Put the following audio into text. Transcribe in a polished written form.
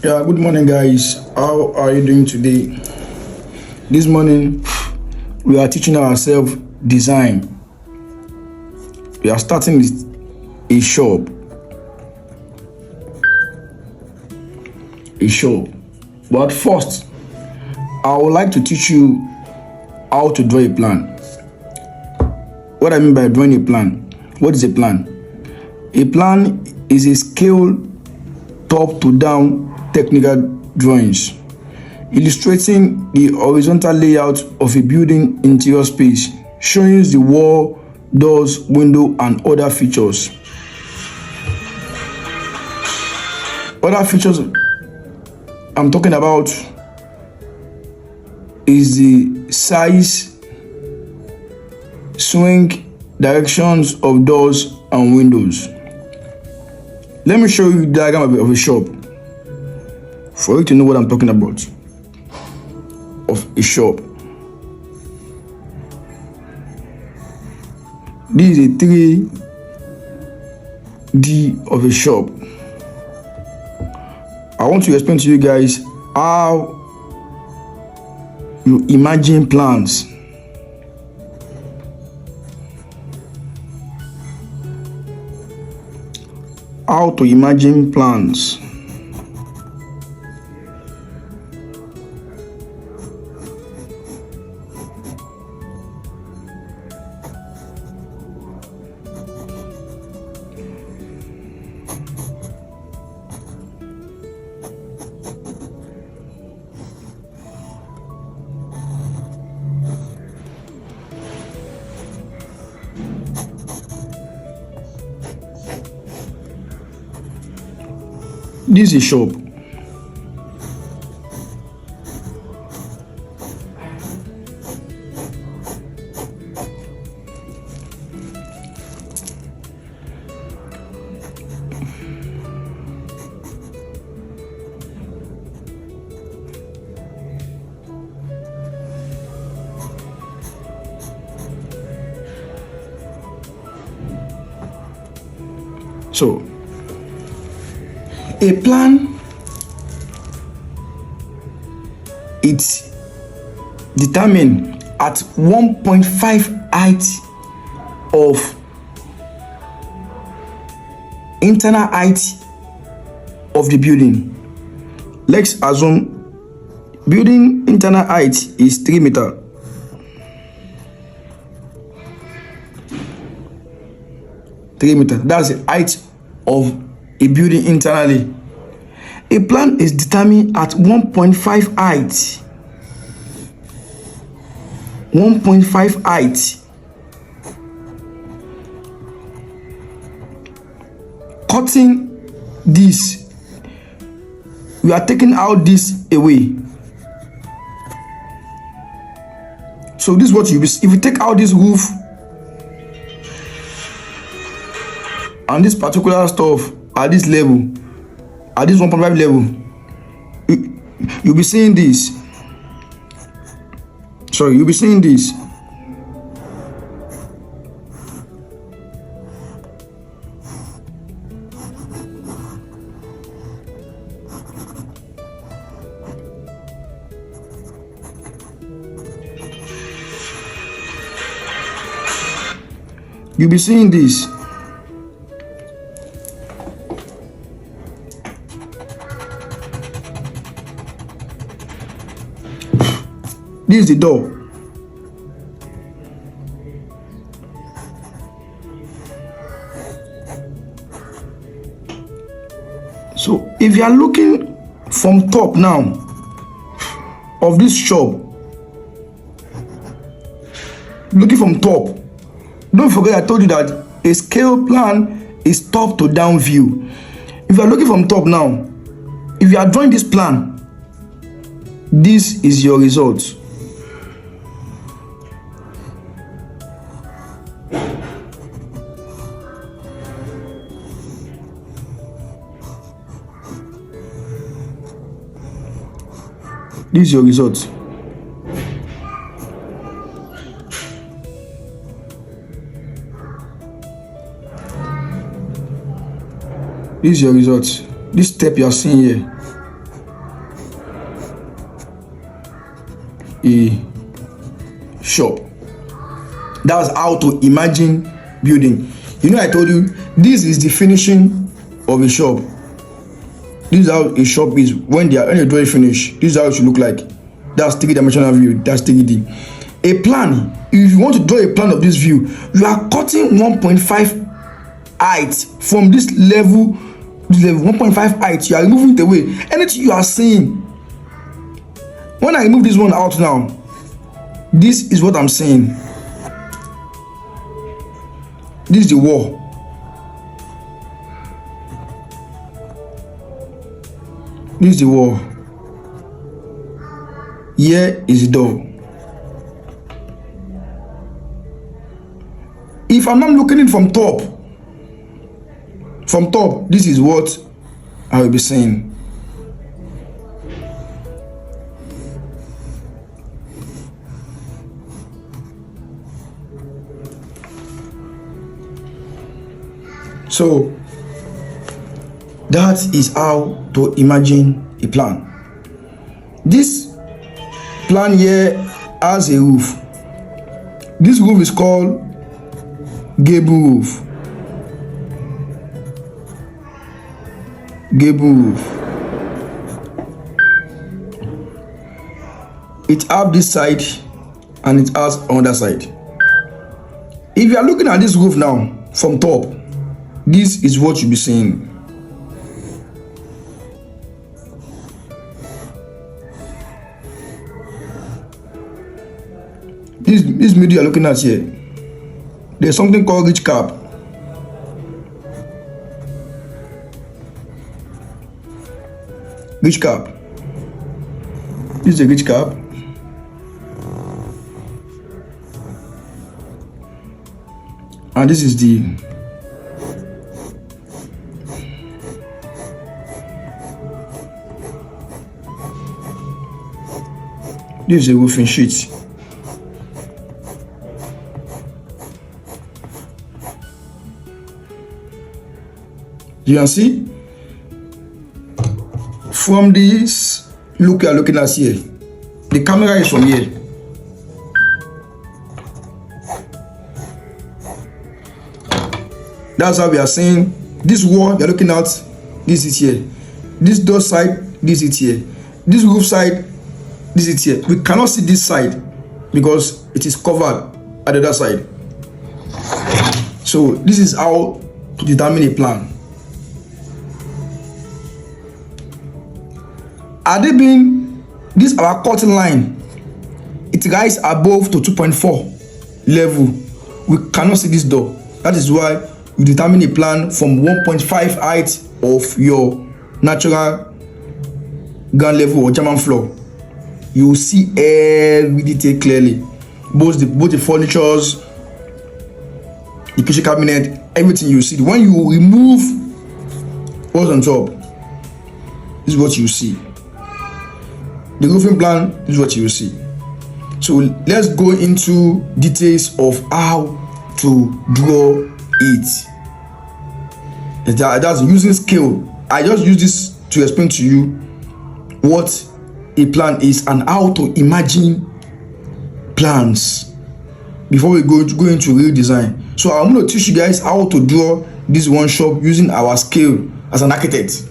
Yeah, good morning, guys. How are you doing today? This morning, we are teaching ourselves design. We are starting with a shop. But first, I would like to teach you how to draw a plan. What I mean by drawing a plan. What is a plan? A plan is a scale top to down technical drawings illustrating the horizontal layout of a building interior space, showing the wall, doors, window, and other features. Other features I'm talking about is the size, swing, directions of doors and windows. Let me show you the diagram of a shop for you to know what I'm talking about of a shop. This is a 3D of a shop. I want to explain to you guys how you imagine plans. How to imagine plans. This is a shop. So, a plan, it's determined at 1.5 height of internal height of the building. Let's assume building internal height is 3 meters. That's the height of a building internally. A plan is determined at 1.5 height. 1.5 height. Cutting this, we are taking out this away. So this is what you will see. If you take out this roof and this particular stuff at this level, at this 1.5 level, you'll be seeing this. Sorry, you'll be seeing this. You'll be seeing this. This is the door. So if you are looking from top now of this shop, looking from top, don't forget I told you that a scale plan is top to down view. If you are looking from top now, if you are drawing this plan, this is your result. This is your result. This is your result. This step you are seeing here a shop. That's how to imagine building. You know, I told you this is the finishing of a shop. This is how a shop is when you draw it finish. This is how it should look like. That's 3-dimensional view. That's 3D. A plan. If you want to draw a plan of this view, you are cutting 1.5 height from this level. This level 1.5 height. You are removing it away. Anything you are seeing. When I remove this one out now, this is what I'm saying. This is the wall. This is the wall. Here is the door. If I'm not looking it from top, this is what I will be saying. So that is how to imagine a plan. This plan here has a roof. This roof is called gable roof. Gable roof. It has this side and it has another side. If you are looking at this roof now from top, this is what you'll be seeing. This middle you are looking at here, there's something called ridge cap. Ridge cap. This is a ridge cap. And this is the a roofing sheet. You can see from this look you are looking at here, the camera is from here. That's how we are saying this wall you are looking at. This is here. This door side, this is here. This roof side, this is here. We cannot see this side because it is covered at the other side. So this is how to determine a plan. Are they being this our cutting line? It rises above to 2.4 level. We cannot see this door. That is why you determine a plan from 1.5 height of your natural ground level or German floor. You will see every detail clearly. Both the furnitures, the kitchen cabinet, everything you see. When you remove what's on top, this is what you see. The roofing plan is what you will see. So let's go into details of how to draw it. That's using scale. I just use this to explain to you what a plan is and how to imagine plans before we go into real design. So I'm going to teach you guys how to draw this one shop using our scale as an architect.